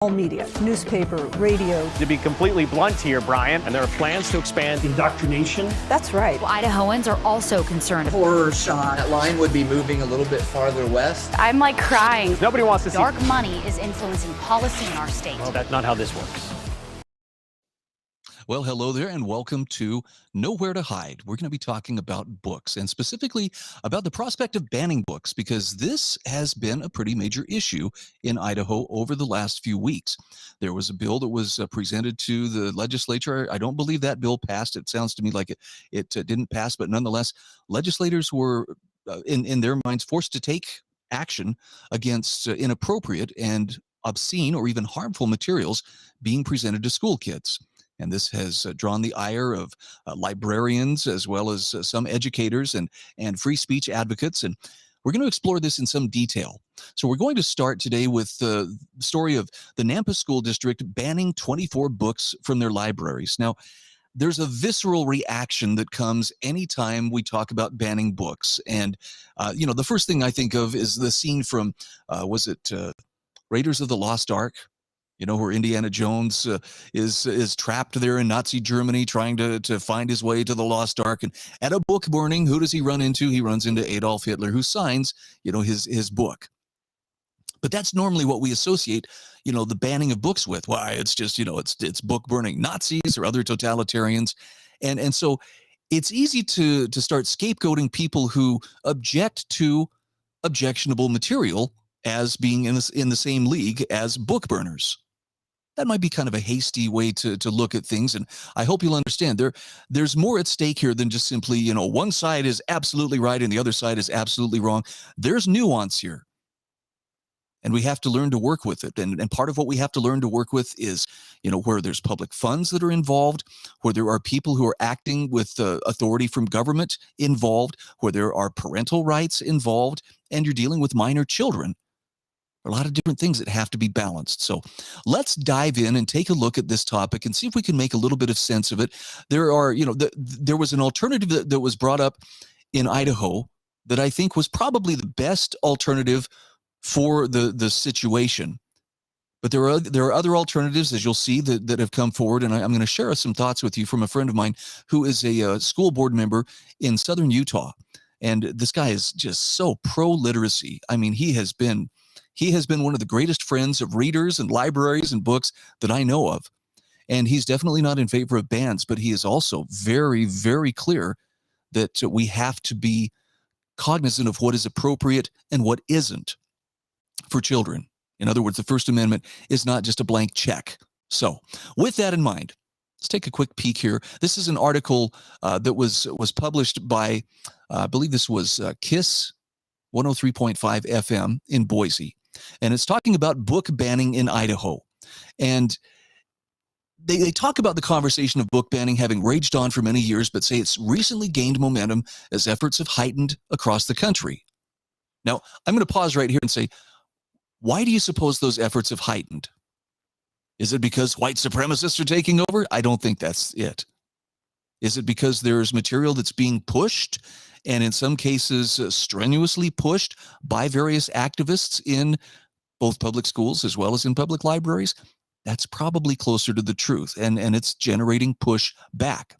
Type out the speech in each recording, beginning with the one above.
All media, newspaper, radio. To be completely blunt here, Brian, and there are plans to expand indoctrination. That's right. Well, Idahoans are also concerned. Horror shot. That line would be moving a little bit farther west. I'm like crying. Nobody wants to see dark money is influencing policy in our state. Well, that's not how this works. Well, hello there and welcome to Nowhere to Hide. We're going to be talking about books and specifically about the prospect of banning books because this has been a pretty major issue in Idaho over the last few weeks. There was a bill that was presented to the legislature. I don't believe that bill passed. It sounds to me like it didn't pass, but nonetheless, legislators were in their minds forced to take action against inappropriate and obscene or even harmful materials being presented to school kids. And this has drawn the ire of librarians as well as some educators and free speech advocates. And we're going to explore this in some detail. So we're going to start today with the story of the Nampa School District banning 24 books from their libraries. Now, there's a visceral reaction that comes anytime we talk about banning books. And, the first thing I think of is the scene from, Raiders of the Lost Ark? Where Indiana Jones is trapped there in Nazi Germany trying to find his way to the Lost Ark. And at a book burning, who does he run into? He runs into Adolf Hitler, who signs, his book. But that's normally what we associate, the banning of books with. Why? It's just, it's book burning Nazis or other totalitarians. And so it's easy to start scapegoating people who object to objectionable material as being in the same league as book burners. That might be kind of a hasty way to look at things, and I hope you'll understand there's more at stake here than just simply, one side is absolutely right and the other side is absolutely wrong. There's nuance here, and we have to learn to work with it. And part of what we have to learn to work with is, where there's public funds that are involved, where there are people who are acting with authority from government involved, where there are parental rights involved, and you're dealing with minor children. A lot of different things that have to be balanced. So let's dive in and take a look at this topic and see if we can make a little bit of sense of it. There are, there was an alternative that was brought up in Idaho that I think was probably the best alternative for the situation. But there are other alternatives, as you'll see, that have come forward. And I'm going to share some thoughts with you from a friend of mine who is a school board member in southern Utah. And this guy is just so pro-literacy. I mean, he has been one of the greatest friends of readers and libraries and books that I know of. And he's definitely not in favor of bans, but he is also very, very clear that we have to be cognizant of what is appropriate and what isn't for children. In other words, the First Amendment is not just a blank check. So with that in mind, let's take a quick peek here. This is an article that was published by, I believe this was KISS 103.5 FM in Boise. And it's talking about book banning in Idaho. And they talk about the conversation of book banning having raged on for many years, but say it's recently gained momentum as efforts have heightened across the country. Now, I'm going to pause right here and say, why do you suppose those efforts have heightened? Is it because white supremacists are taking over? I don't think that's it. Is it because there's material that's being pushed and in some cases strenuously pushed by various activists in both public schools as well as in public libraries? That's probably closer to the truth, and it's generating push back.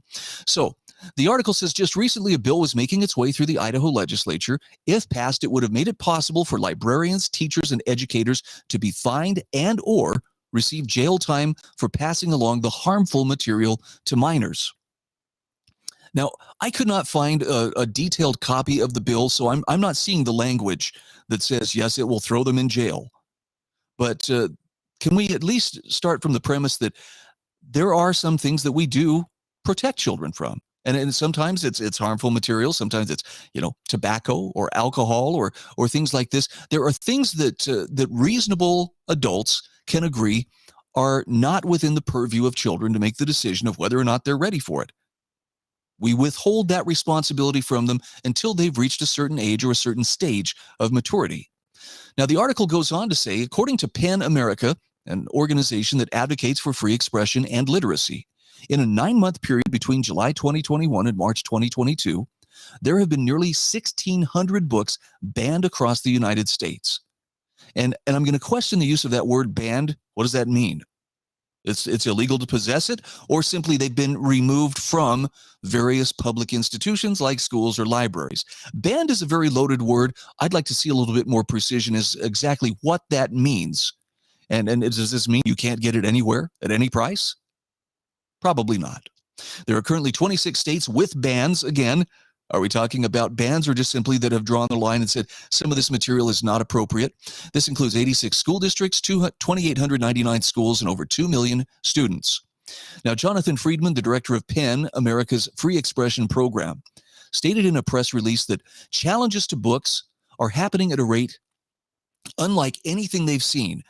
So the article says just recently a bill was making its way through the Idaho legislature. If passed, it would have made it possible for librarians, teachers, and educators to be fined and or receive jail time for passing along the harmful material to minors. Now, I could not find a detailed copy of the bill, so I'm not seeing the language that says, yes, it will throw them in jail. But can we at least start from the premise that there are some things that we do protect children from? And sometimes it's harmful material. Sometimes it's, tobacco or alcohol or things like this. There are things that reasonable adults can agree are not within the purview of children to make the decision of whether or not they're ready for it. We withhold that responsibility from them until they've reached a certain age or a certain stage of maturity. Now, the article goes on to say, according to PEN America, an organization that advocates for free expression and literacy, in a 9-month period between July 2021 and March 2022, there have been nearly 1,600 books banned across the United States. And I'm going to question the use of that word banned. What does that mean? It's illegal to possess it, or simply they've been removed from various public institutions like schools or libraries. Banned is a very loaded word. I'd like to see a little bit more precision as exactly what that means. And does this mean you can't get it anywhere at any price? Probably not. There are currently 26 states with bans. Again, are we talking about bans or just simply that have drawn the line and said some of this material is not appropriate? This includes 86 school districts, 2,899 schools, and over 2 million students. Now, Jonathan Friedman, the director of PEN, America's Free Expression Program, stated in a press release that challenges to books are happening at a rate unlike anything they've seen.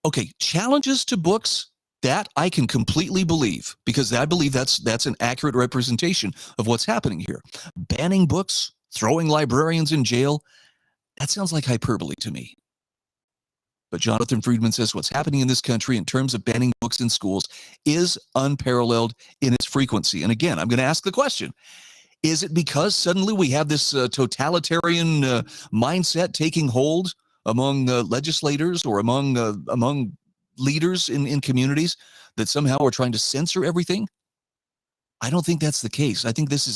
Okay, challenges to books, that I can completely believe, because I believe that's an accurate representation of what's happening here. Banning books, throwing librarians in jail, that sounds like hyperbole to me. But Jonathan Friedman says what's happening in this country in terms of banning books in schools is unparalleled in its frequency. And again, I'm going to ask the question, is it because suddenly we have this totalitarian mindset taking hold among legislators or among leaders in communities that somehow are trying to censor everything? I don't think that's the case. I think this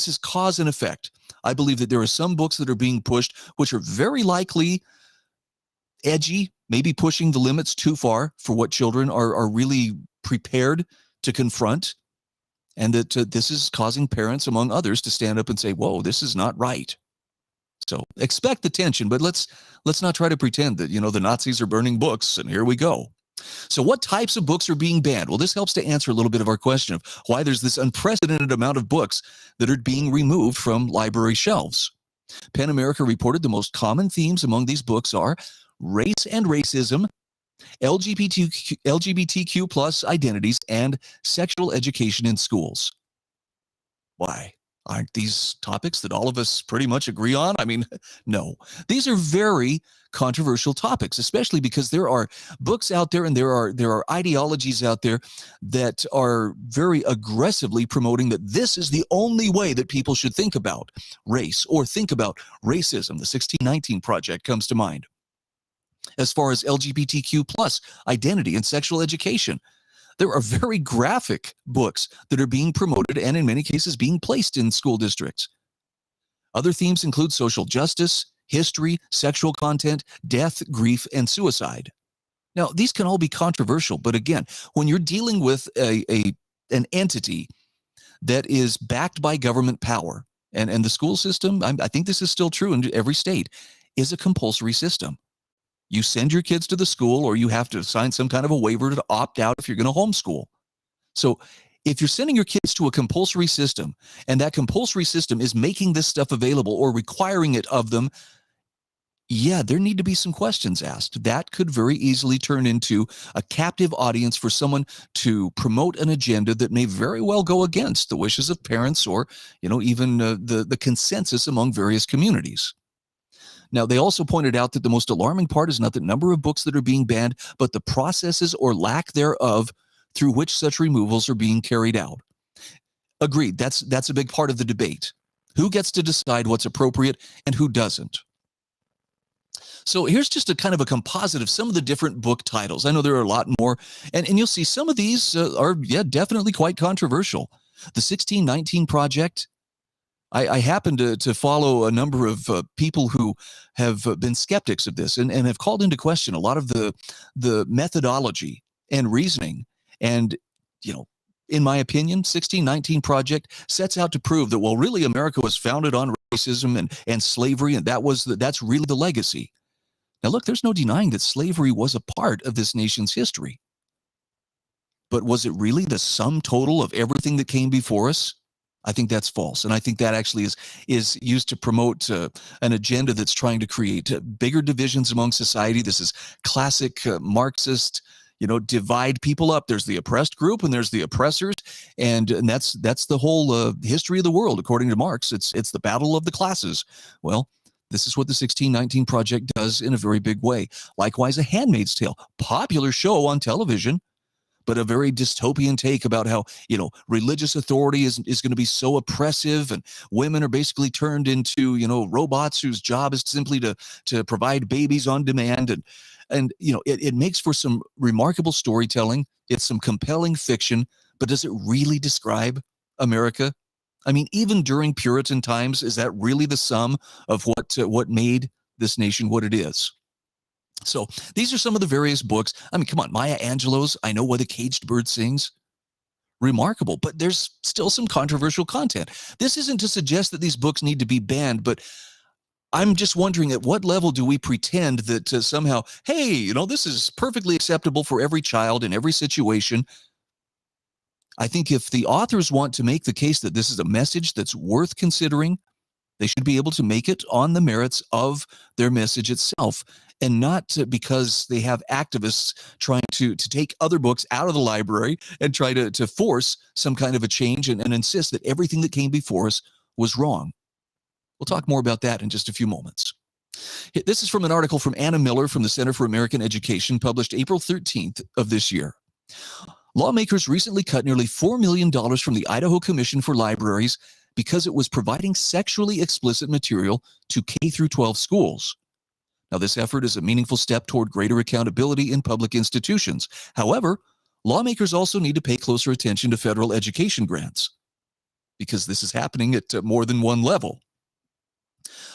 is cause and effect. I believe that there are some books that are being pushed which are very likely edgy, maybe pushing the limits too far for what children are really prepared to confront, and that this is causing parents, among others, to stand up and say, whoa, this is not right. So expect the tension, but let's not try to pretend that, the Nazis are burning books and here we go. So what types of books are being banned? Well, this helps to answer a little bit of our question of why there's this unprecedented amount of books that are being removed from library shelves. PEN America reported the most common themes among these books are race and racism, LGBTQ plus identities, and sexual education in schools. Why? Aren't these topics that all of us pretty much agree on? I mean, no. These are very controversial topics, especially because there are books out there and there are ideologies out there that are very aggressively promoting that this is the only way that people should think about race or think about racism. The 1619 Project comes to mind. As far as LGBTQ plus identity and sexual education, there are very graphic books that are being promoted and in many cases being placed in school districts. Other themes include social justice, history, sexual content, death, grief, and suicide. Now, these can all be controversial, but again, when you're dealing with an entity that is backed by government power, and the school system, I think this is still true in every state, is a compulsory system. You send your kids to the school, or you have to sign some kind of a waiver to opt out if you're going to homeschool. So if you're sending your kids to a compulsory system, and that compulsory system is making this stuff available or requiring it of them, yeah, there need to be some questions asked. That could very easily turn into a captive audience for someone to promote an agenda that may very well go against the wishes of parents or, even the consensus among various communities. Now, they also pointed out that the most alarming part is not the number of books that are being banned, but the processes or lack thereof through which such removals are being carried out. Agreed, that's a big part of the debate. Who gets to decide what's appropriate and who doesn't? So here's just a kind of a composite of some of the different book titles. I know there are a lot more, and you'll see some of these are definitely quite controversial. The 1619 Project, I happen to follow a number of people who have been skeptics of this and have called into question a lot of the methodology and reasoning. And, in my opinion, 1619 Project sets out to prove that, well, really America was founded on racism and slavery, and that's really the legacy. Now, look, there's no denying that slavery was a part of this nation's history. But was it really the sum total of everything that came before us? I think that's false. And I think that actually is used to promote an agenda that's trying to create bigger divisions among society. This is classic Marxist, divide people up. There's the oppressed group and there's the oppressors. And that's the whole history of the world. According to Marx, it's the battle of the classes. Well, this is what the 1619 Project does in a very big way. Likewise, A Handmaid's Tale, popular show on television, but a very dystopian take about how, religious authority is going to be so oppressive, and women are basically turned into, robots whose job is simply to provide babies on demand. And it makes for some remarkable storytelling. It's some compelling fiction, but does it really describe America? I mean, even during Puritan times, is that really the sum of what made this nation what it is? So these are some of the various books. I mean, come on, Maya Angelou's I Know Why the Caged Bird Sings. Remarkable, but there's still some controversial content. This isn't to suggest that these books need to be banned, but I'm just wondering, at what level do we pretend that somehow, hey, this is perfectly acceptable for every child in every situation? I think if the authors want to make the case that this is a message that's worth considering, they should be able to make it on the merits of their message itself, and not because they have activists trying to take other books out of the library and try to force some kind of a change and insist that everything that came before us was wrong. We'll talk more about that in just a few moments. This is from an article from Anna Miller from the Center for American Education, published April 13th of this year. Lawmakers recently cut nearly $4 million from the Idaho Commission for Libraries because it was providing sexually explicit material to K through 12 schools. Now, this effort is a meaningful step toward greater accountability in public institutions. However, lawmakers also need to pay closer attention to federal education grants, because this is happening at more than one level.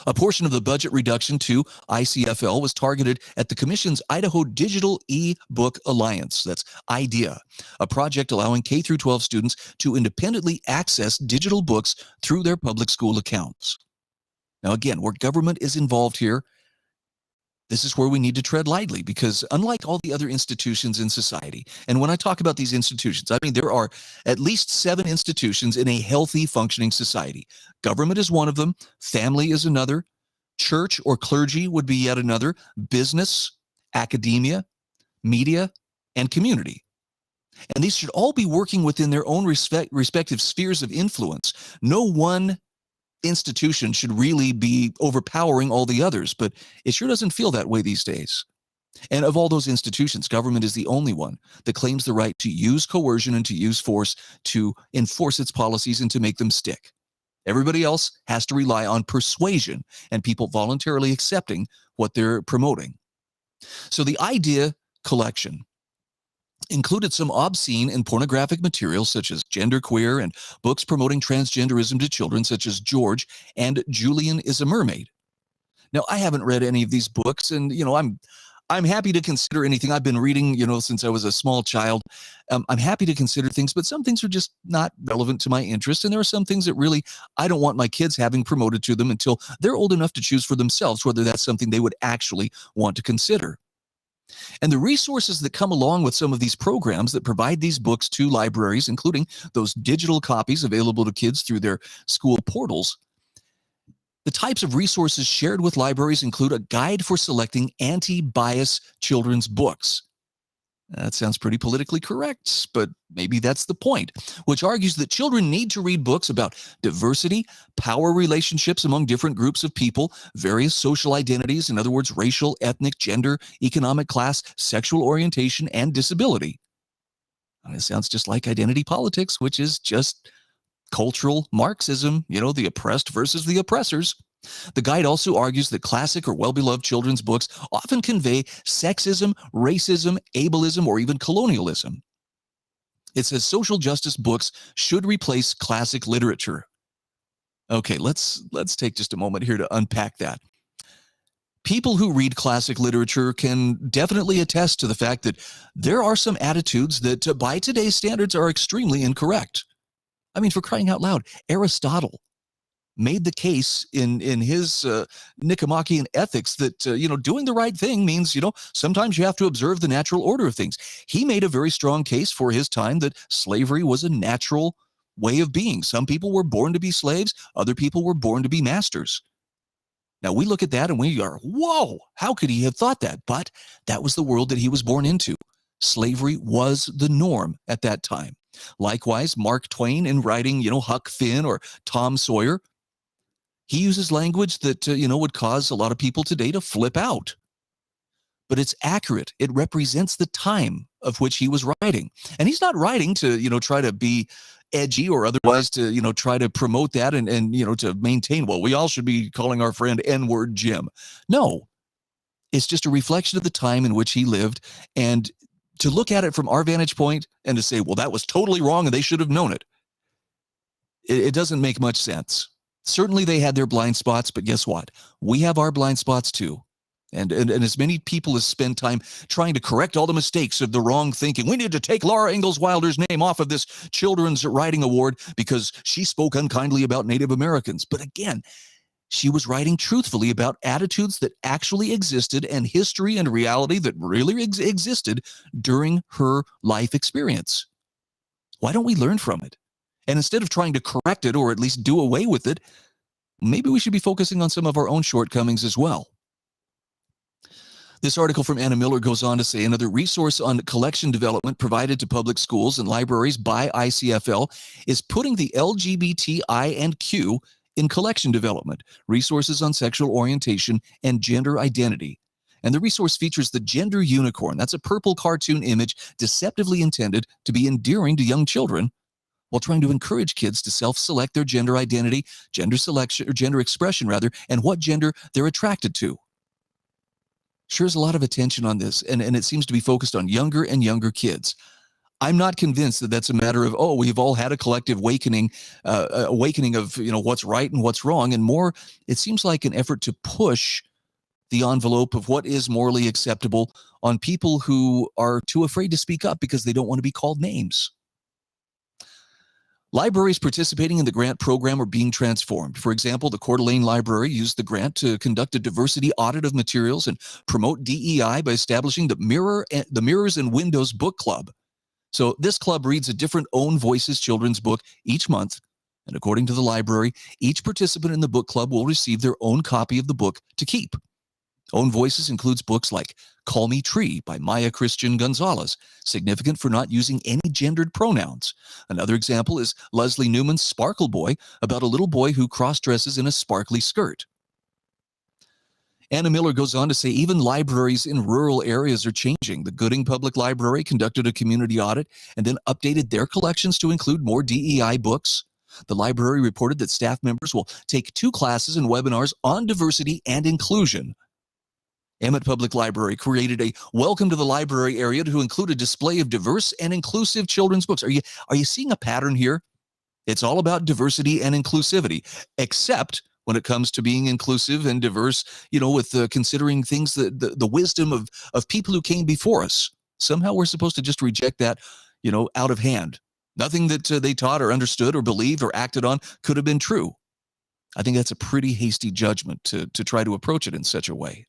A portion of the budget reduction to ICFL was targeted at the Commission's Idaho Digital E-Book Alliance, that's IDEA, a project allowing K through 12 students to independently access digital books through their public school accounts. Now, again, where government is involved here, this is where we need to tread lightly, because unlike all the other institutions in society, and when I talk about these institutions, I mean there are at least 7 institutions in a healthy, functioning society. Government is one of them. Family is another. Church or clergy would be yet another. Business, academia, media, and community. And these should all be working within their own respective spheres of influence. No one institution should really be overpowering all the others, but it sure doesn't feel that way these days. And of all those institutions, government is the only one that claims the right to use coercion and to use force to enforce its policies and to make them stick. Everybody else has to rely on persuasion and people voluntarily accepting what they're promoting. So the IDEA collection included some obscene and pornographic materials such as genderqueer and books promoting transgenderism to children such as George and Julian is a Mermaid. Now, I haven't read any of these books, and I'm happy to consider anything. I've been reading, since I was a small child. I'm happy to consider things, but some things are just not relevant to my interest, and there are some things that really I don't want my kids having promoted to them until they're old enough to choose for themselves whether that's something they would actually want to consider. And the resources that come along with some of these programs that provide these books to libraries, including those digital copies available to kids through their school portals, the types of resources shared with libraries include a guide for selecting anti-bias children's books. That sounds pretty politically correct, but maybe that's the point, which argues that children need to read books about diversity, power relationships among different groups of people, various social identities, in other words, racial, ethnic, gender, economic class, sexual orientation, and disability. And it sounds just like identity politics, which is just cultural Marxism, the oppressed versus the oppressors. The guide also argues that classic or well-beloved children's books often convey sexism, racism, ableism, or even colonialism. It says social justice books should replace classic literature. Okay, let's take just a moment here to unpack that. People who read classic literature can definitely attest to the fact that there are some attitudes that, by today's standards, are extremely incorrect. I mean, for crying out loud, Aristotle made the case in his Nicomachean Ethics that, doing the right thing means, sometimes you have to observe the natural order of things. He made a very strong case for his time that slavery was a natural way of being. Some people were born to be slaves. Other people were born to be masters. Now, we look at that and we are, whoa, how could he have thought that? But that was the world that he was born into. Slavery was the norm at that time. Likewise, Mark Twain, in writing, Huck Finn or Tom Sawyer, he uses language that, would cause a lot of people today to flip out. But it's accurate. It represents the time of which he was writing. And he's not writing to, try to be edgy or otherwise to, try to promote that and to maintain, well, we all should be calling our friend N-word Jim. No, it's just a reflection of the time in which he lived. And to look at it from our vantage point and to say, well, that was totally wrong and they should have known it, it doesn't make much sense. Certainly they had their blind spots, but guess what? We have our blind spots too. And as many people as spend time trying to correct all the mistakes of the wrong thinking. We need to take Laura Ingalls Wilder's name off of this Children's Writing Award because she spoke unkindly about Native Americans. But again, she was writing truthfully about attitudes that actually existed and history and reality that really existed during her life experience. Why don't we learn from it? And instead of trying to correct it or at least do away with it, maybe we should be focusing on some of our own shortcomings as well. This article from Anna Miller goes on to say another resource on collection development provided to public schools and libraries by ICFL is putting the LGBTI and Q in collection development, resources on sexual orientation and gender identity. And the resource features the gender unicorn. That's a purple cartoon image deceptively intended to be endearing to young children while trying to encourage kids to self-select their gender identity, gender selection, or gender expression rather, and what gender they're attracted to. Sure is a lot of attention on this, and it seems to be focused on younger and younger kids. I'm not convinced that that's a matter of, oh, we've all had a collective awakening of, what's right and what's wrong, and more, it seems like an effort to push the envelope of what is morally acceptable on people who are too afraid to speak up because they don't want to be called names. Libraries participating in the grant program are being transformed. For example, the Coeur d'Alene Library used the grant to conduct a diversity audit of materials and promote DEI by establishing the Mirrors and Windows Book Club. So this club reads a different Own Voices children's book each month. And according to the library, each participant in the book club will receive their own copy of the book to keep. Own Voices includes books like Call Me Tree by Maya Christian Gonzalez, significant for not using any gendered pronouns. Another example is Leslie Newman's Sparkle Boy, about a little boy who cross-dresses in a sparkly skirt. Anna Miller goes on to say even libraries in rural areas are changing. The Gooding Public Library conducted a community audit and then updated their collections to include more DEI books. The library reported that staff members will take 2 classes and webinars on diversity and inclusion. Emmett Public Library created a Welcome to the Library area to include a display of diverse and inclusive children's books. Are you seeing a pattern here? It's all about diversity and inclusivity, except when it comes to being inclusive and diverse, with considering things, the wisdom of people who came before us. Somehow we're supposed to just reject that, out of hand. Nothing that they taught or understood or believed or acted on could have been true. I think that's a pretty hasty judgment to try to approach it in such a way.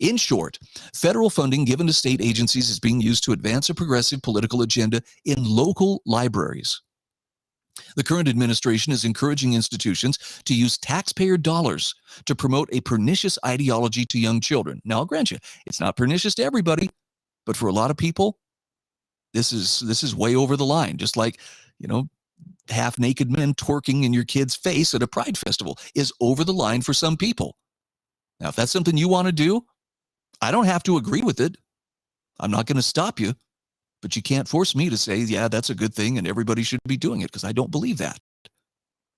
In short, federal funding given to state agencies is being used to advance a progressive political agenda in local libraries. The current administration is encouraging institutions to use taxpayer dollars to promote a pernicious ideology to young children. Now, I'll grant you, it's not pernicious to everybody, but for a lot of people, this is way over the line. Just like, half-naked men twerking in your kid's face at a pride festival is over the line for some people. Now, if that's something you want to do, I don't have to agree with it. I'm not going to stop you, but you can't force me to say, yeah, that's a good thing and everybody should be doing it, because I don't believe that.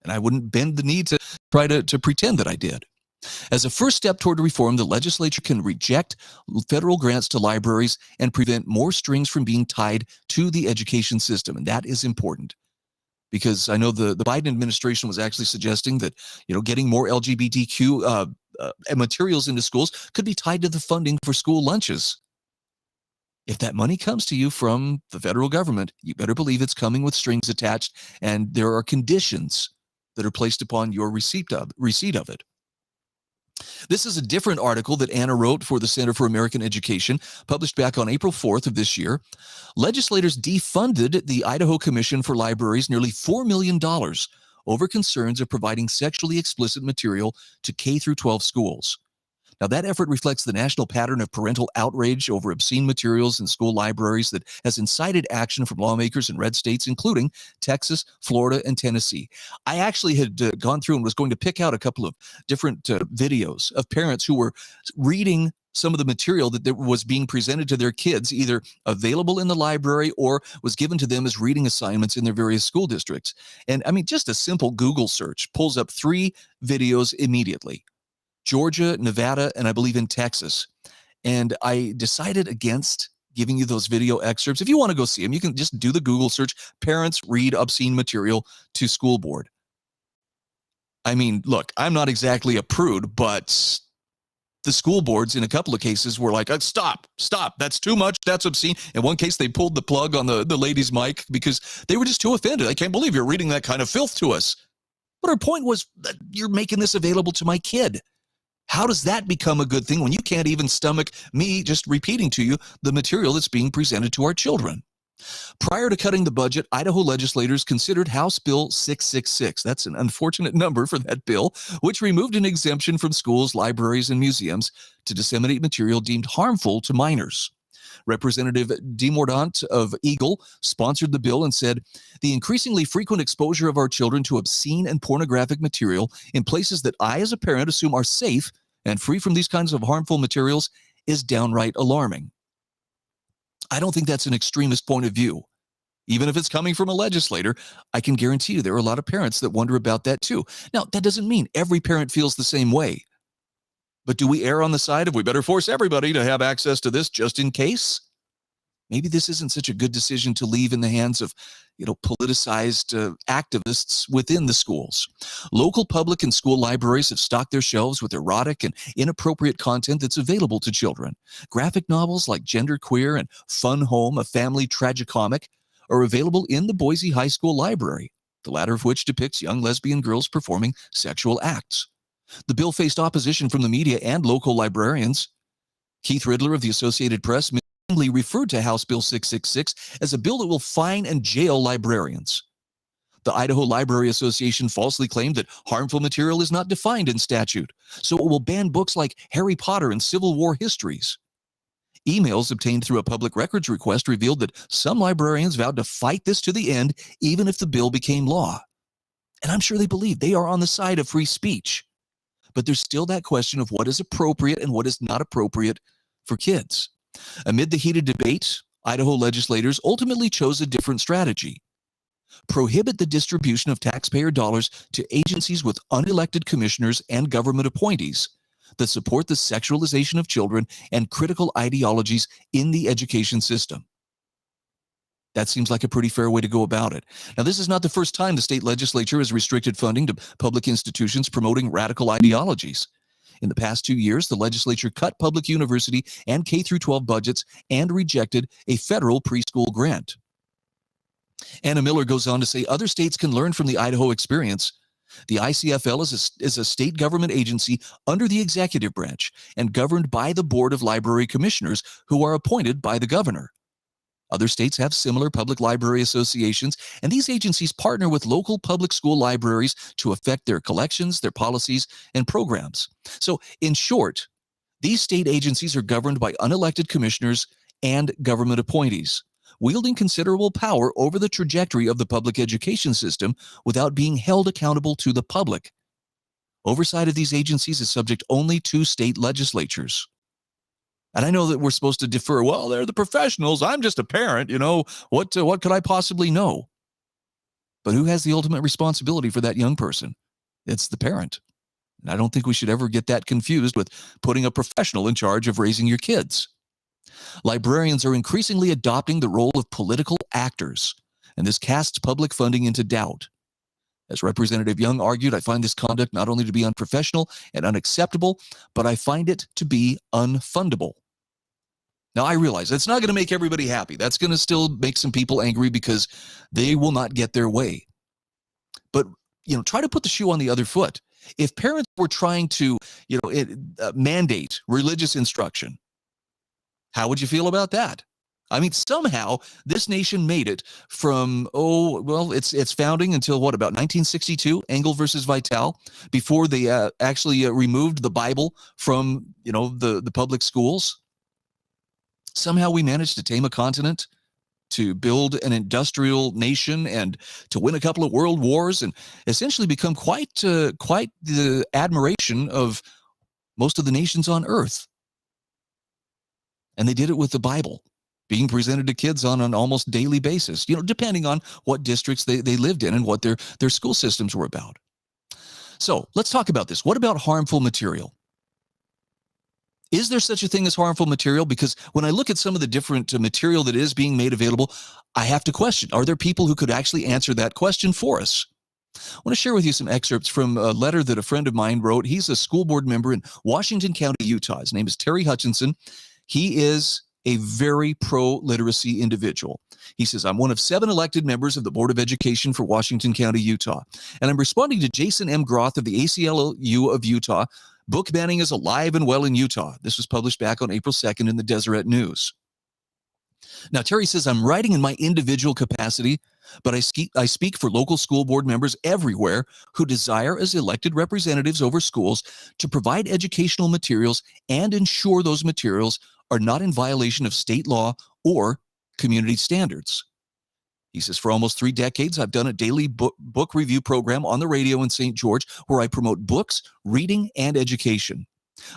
And I wouldn't bend the knee to try to pretend that I did. As a first step toward reform, the legislature can reject federal grants to libraries and prevent more strings from being tied to the education system. And that is important. Because I know the Biden administration was actually suggesting that, getting more LGBTQ materials into schools could be tied to the funding for school lunches. If that money comes to you from the federal government, you better believe it's coming with strings attached, and there are conditions that are placed upon your receipt of it. This is a different article that Anna wrote for the Center for American Education, published back on April 4th of this year. Legislators defunded the Idaho Commission for Libraries nearly $4 million over concerns of providing sexually explicit material to K-12 schools. Now, that effort reflects the national pattern of parental outrage over obscene materials in school libraries that has incited action from lawmakers in red states, including Texas, Florida, and Tennessee. I actually had gone through and was going to pick out a couple of different videos of parents who were reading some of the material that was being presented to their kids, either available in the library or was given to them as reading assignments in their various school districts. And I mean, just a simple Google search pulls up 3 videos immediately: Georgia, Nevada, and I believe in Texas. And I decided against giving you those video excerpts. If you want to go see them, you can just do the Google search, parents read obscene material to school board. I mean, look, I'm not exactly a prude, but the school boards in a couple of cases were like, stop, that's too much, that's obscene. In one case, they pulled the plug on the lady's mic because they were just too offended. I can't believe you're reading that kind of filth to us. But her point was that you're making this available to my kid. How does that become a good thing when you can't even stomach me just repeating to you the material that's being presented to our children? Prior to cutting the budget, Idaho legislators considered House Bill 666. That's an unfortunate number for that bill, which removed an exemption from schools, libraries, and museums to disseminate material deemed harmful to minors. Representative DeMordaunt of Eagle sponsored the bill and said, "The increasingly frequent exposure of our children to obscene and pornographic material in places that I as a parent assume are safe and free from these kinds of harmful materials is downright alarming." I don't think that's an extremist point of view. Even if it's coming from a legislator, I can guarantee you there are a lot of parents that wonder about that too. Now, that doesn't mean every parent feels the same way. But do we err on the side of we better force everybody to have access to this just in case? Maybe this isn't such a good decision to leave in the hands of, politicized activists within the schools. Local public and school libraries have stocked their shelves with erotic and inappropriate content that's available to children. Graphic novels like Gender Queer and Fun Home, a family tragicomic, are available in the Boise High School library, the latter of which depicts young lesbian girls performing sexual acts. The bill faced opposition from the media and local librarians. Keith Riddler of the Associated Press mistakenly referred to House Bill 666 as a bill that will fine and jail librarians. The Idaho Library Association falsely claimed that harmful material is not defined in statute, so it will ban books like Harry Potter and Civil War histories. Emails obtained through a public records request revealed that some librarians vowed to fight this to the end, even if the bill became law. And I'm sure they believe they are on the side of free speech. But there's still that question of what is appropriate and what is not appropriate for kids. Amid the heated debate, Idaho legislators ultimately chose a different strategy: prohibit the distribution of taxpayer dollars to agencies with unelected commissioners and government appointees that support the sexualization of children and critical ideologies in the education system. That seems like a pretty fair way to go about it. Now, this is not the first time the state legislature has restricted funding to public institutions promoting radical ideologies. In the past 2 years, the legislature cut public university and K-12 budgets and rejected a federal preschool grant. Anna Miller goes on to say other states can learn from the Idaho experience. The ICFL is a state government agency under the executive branch and governed by the Board of Library Commissioners, who are appointed by the governor. Other states have similar public library associations, and these agencies partner with local public school libraries to affect their collections, their policies, and programs. So, in short, these state agencies are governed by unelected commissioners and government appointees, wielding considerable power over the trajectory of the public education system without being held accountable to the public. Oversight of these agencies is subject only to state legislatures. And I know that we're supposed to defer. Well, they're the professionals. I'm just a parent. What could I possibly know? But who has the ultimate responsibility for that young person? It's the parent. And I don't think we should ever get that confused with putting a professional in charge of raising your kids. Librarians are increasingly adopting the role of political actors, and this casts public funding into doubt. As Representative Young argued, I find this conduct not only to be unprofessional and unacceptable, but I find it to be unfundable. Now, I realize that's not going to make everybody happy. That's going to still make some people angry because they will not get their way. But, try to put the shoe on the other foot. If parents were trying to, mandate religious instruction, how would you feel about that? I mean, somehow this nation made it from, its founding until about 1962, Engel versus Vitale, before they actually removed the Bible from, the public schools. Somehow we managed to tame a continent, to build an industrial nation, and to win a couple of world wars, and essentially become quite the admiration of most of the nations on earth. And they did it with the Bible being presented to kids on an almost daily basis, depending on what districts they lived in and what their school systems were about. So let's talk about this. What about harmful material? Is there such a thing as harmful material? Because when I look at some of the different material that is being made available, I have to question, are there people who could actually answer that question for us? I want to share with you some excerpts from a letter that a friend of mine wrote. He's a school board member in Washington County, Utah. His name is Terry Hutchinson. He is a very pro-literacy individual. He says, I'm one of 7 elected members of the Board of Education for Washington County, Utah, and I'm responding to Jason M. Groth of the ACLU of Utah. Book banning is alive and well in Utah. This was published back on April 2nd in the Deseret News. Now, Terry says, I'm writing in my individual capacity, but I speak for local school board members everywhere who desire as elected representatives over schools to provide educational materials and ensure those materials are not in violation of state law or community standards. He says, for almost 3 decades, I've done a daily book review program on the radio in St. George where I promote books, reading, and education.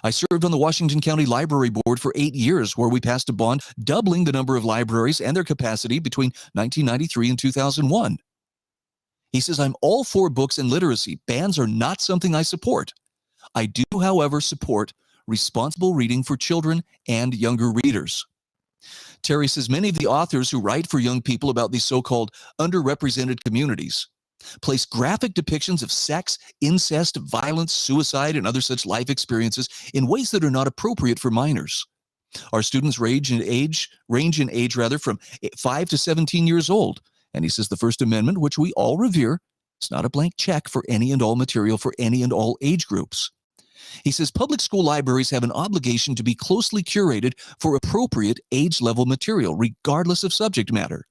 I served on the Washington County Library Board for 8 years, where we passed a bond doubling the number of libraries and their capacity between 1993 and 2001. He says, I'm all for books and literacy. Bans are not something I support. I do, however, support responsible reading for children and younger readers. Terry says, many of the authors who write for young people about these so-called underrepresented communities place graphic depictions of sex, incest, violence, suicide, and other such life experiences in ways that are not appropriate for minors. Our students range in age from 5 to 17 years old. And he says the First Amendment, which we all revere, is not a blank check for any and all material for any and all age groups. He says public school libraries have an obligation to be closely curated for appropriate age-level material, regardless of subject matter.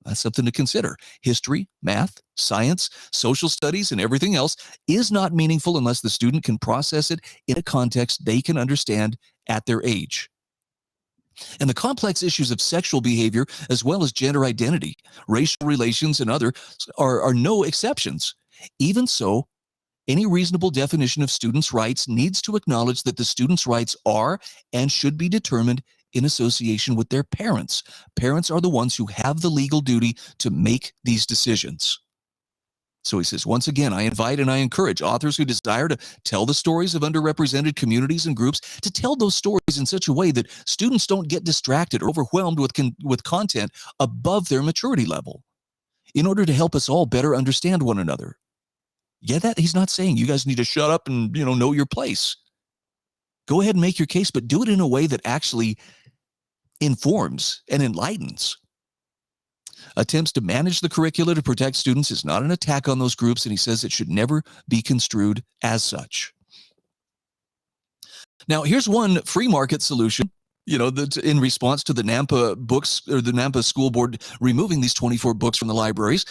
That's something to consider. History, math, science, social studies, and everything else is not meaningful unless the student can process it in a context they can understand at their age. And the complex issues of sexual behavior, as well as gender identity, racial relations, and others are no exceptions. Even so, any reasonable definition of students' rights needs to acknowledge that the students' rights are and should be determined in association with their parents. Parents are the ones who have the legal duty to make these decisions. So he says, once again, I invite and I encourage authors who desire to tell the stories of underrepresented communities and groups to tell those stories in such a way that students don't get distracted or overwhelmed with content above their maturity level, in order to help us all better understand one another. Yeah, that he's not saying you guys need to shut up and, know your place. Go ahead and make your case, but do it in a way that actually informs and enlightens. Attempts to manage the curricula to protect students is not an attack on those groups, and he says it should never be construed as such. Now, here's one free market solution, that in response to the Nampa books or the Nampa School Board removing these 24 books from the libraries.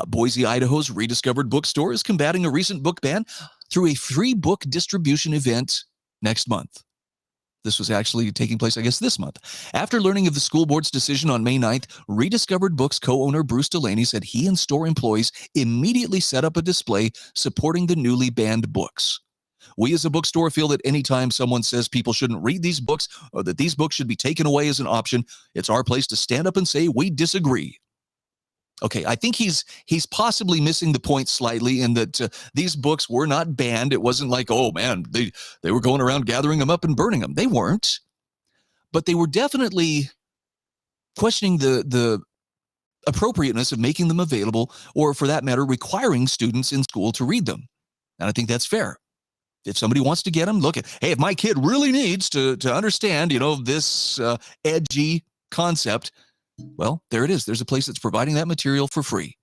Boise, Idaho's Rediscovered Bookstore is combating a recent book ban through a free book distribution event next month. This was actually taking place, I guess, this month. After learning of the school board's decision on May 9th, Rediscovered Books co-owner Bruce Delaney said he and store employees immediately set up a display supporting the newly banned books. We as a bookstore feel that anytime someone says people shouldn't read these books or that these books should be taken away as an option, it's our place to stand up and say we disagree. Okay, I think he's possibly missing the point slightly in that these books were not banned. It wasn't like, oh man, they were going around gathering them up and burning them. They weren't. But they were definitely questioning the appropriateness of making them available, or for that matter, requiring students in school to read them. And I think that's fair. If somebody wants to get them, look at, hey, if my kid really needs to understand, this edgy concept, well, there it is. There's a place that's providing that material for free.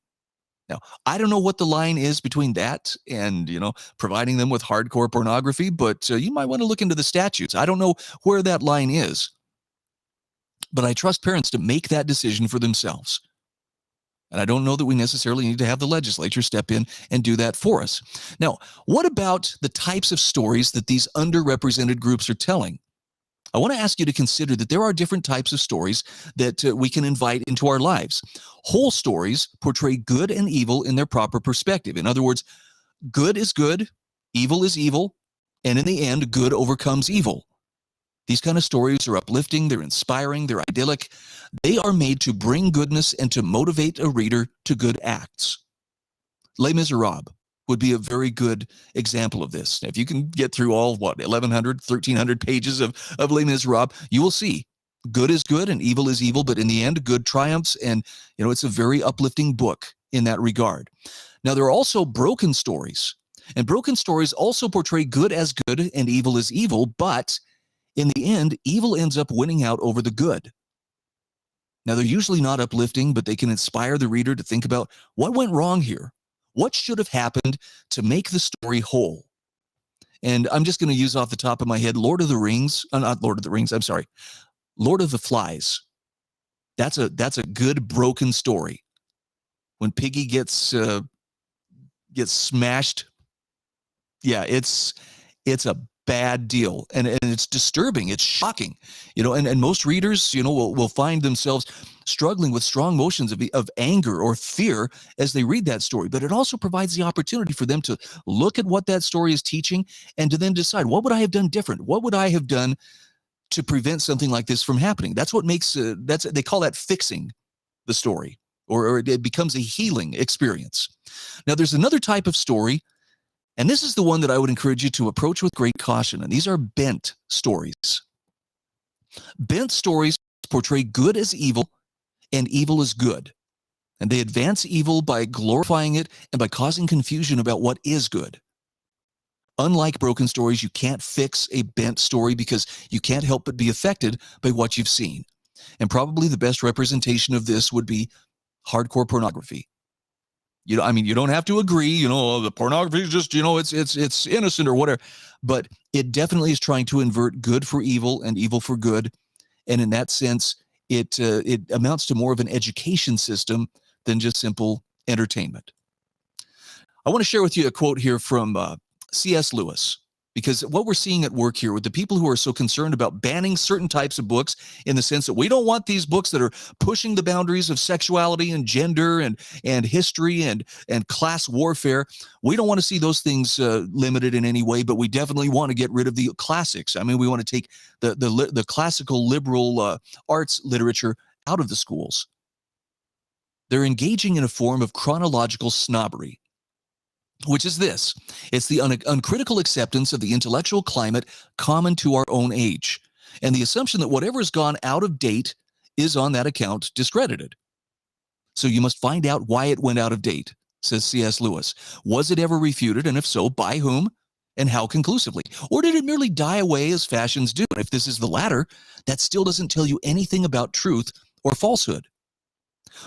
Now, I don't know what the line is between that and, providing them with hardcore pornography, but you might want to look into the statutes. I don't know where that line is, but I trust parents to make that decision for themselves. And I don't know that we necessarily need to have the legislature step in and do that for us. Now, what about the types of stories that these underrepresented groups are telling? I want to ask you to consider that there are different types of stories that we can invite into our lives. Whole stories portray good and evil in their proper perspective. In other words, good is good, evil is evil, and in the end, good overcomes evil. These kind of stories are uplifting, they're inspiring, they're idyllic. They are made to bring goodness and to motivate a reader to good acts. Les Miserables would be a very good example of this. If you can get through all, 1,100, 1,300 pages of Les Miserables, you will see good is good and evil is evil, but in the end, good triumphs, and it's a very uplifting book in that regard. Now, there are also broken stories, and broken stories also portray good as good and evil as evil, but in the end, evil ends up winning out over the good. Now, they're usually not uplifting, but they can inspire the reader to think about what went wrong here. What should have happened to make the story whole? And I'm just going to use off the top of my head Lord of the Flies. That's a good broken story. When Piggy gets smashed, yeah, it's a bad deal, and it's disturbing, it's shocking, and most readers, will find themselves struggling with strong emotions of anger or fear as they read that story. But it also provides the opportunity for them to look at what that story is teaching and to then decide, what would I have done different? What would I have done to prevent something like this from happening? That's what makes they call that fixing the story, or it becomes a healing experience. Now, there's another type of story, and this is the one that I would encourage you to approach with great caution, and these are bent stories. Bent stories portray good as evil and evil as good, and they advance evil by glorifying it and by causing confusion about what is good. Unlike broken stories, you can't fix a bent story because you can't help but be affected by what you've seen. And probably the best representation of this would be hardcore pornography. You don't have to agree, the pornography is just, it's innocent or whatever, but it definitely is trying to invert good for evil and evil for good. And in that sense, it amounts to more of an education system than just simple entertainment. I want to share with you a quote here from C.S. Lewis, because what we're seeing at work here with the people who are so concerned about banning certain types of books, in the sense that we don't want these books that are pushing the boundaries of sexuality and gender and history and class warfare. We don't want to see those things limited in any way, but we definitely want to get rid of the classics. We want to take the classical liberal arts literature out of the schools. They're engaging in a form of chronological snobbery, which is this: it's the uncritical acceptance of the intellectual climate common to our own age, and the assumption that whatever has gone out of date is on that account discredited. So you must find out why it went out of date, says C.S. Lewis. Was it ever refuted, and if so, by whom, and how conclusively? Or did it merely die away as fashions do? And if this is the latter, that still doesn't tell you anything about truth or falsehood.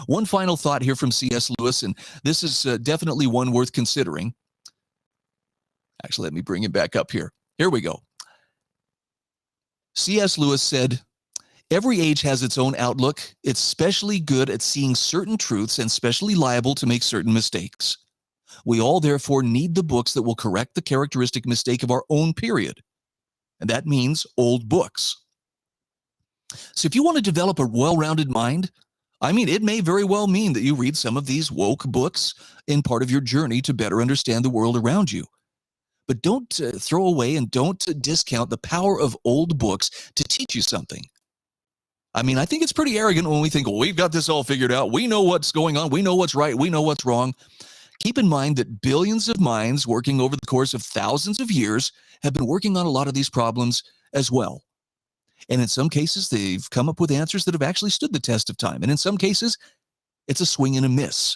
One final thought here from C.S. Lewis, and this is definitely one worth considering. Actually, let me bring it back up here. Here we go. C.S. Lewis said, "Every age has its own outlook. It's specially good at seeing certain truths and specially liable to make certain mistakes. We all, therefore, need the books that will correct the characteristic mistake of our own period. And that means old books." So if you want to develop a well-rounded mind, it may very well mean that you read some of these woke books in part of your journey to better understand the world around you. But don't throw away and don't discount the power of old books to teach you something. I think it's pretty arrogant when we think, well, we've got this all figured out. We know what's going on. We know what's right. We know what's wrong. Keep in mind that billions of minds working over the course of thousands of years have been working on a lot of these problems as well. And in some cases, they've come up with answers that have actually stood the test of time. And in some cases, it's a swing and a miss.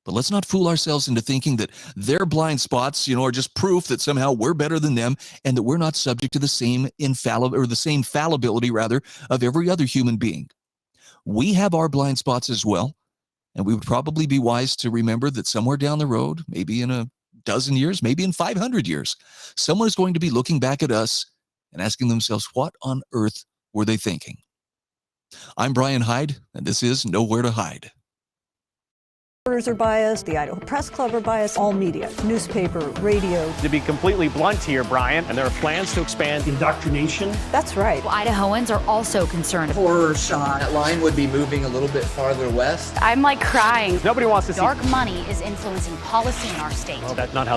But let's not fool ourselves into thinking that their blind spots, are just proof that somehow we're better than them and that we're not subject to the same fallibility of every other human being. We have our blind spots as well. And we would probably be wise to remember that somewhere down the road, maybe in a dozen years, maybe in 500 years, someone is going to be looking back at us and asking themselves, what on earth were they thinking? I'm Brian Hyde, and this is Nowhere to Hide. Reporters are biased, the Idaho Press Club are biased, all media, newspaper, radio. To be completely blunt here, Brian, and there are plans to expand indoctrination. That's right. Well, Idahoans are also concerned. Horror shot. That line would be moving a little bit farther west. I'm crying. Nobody wants to see Dark money is influencing policy in our state. Well, that's not how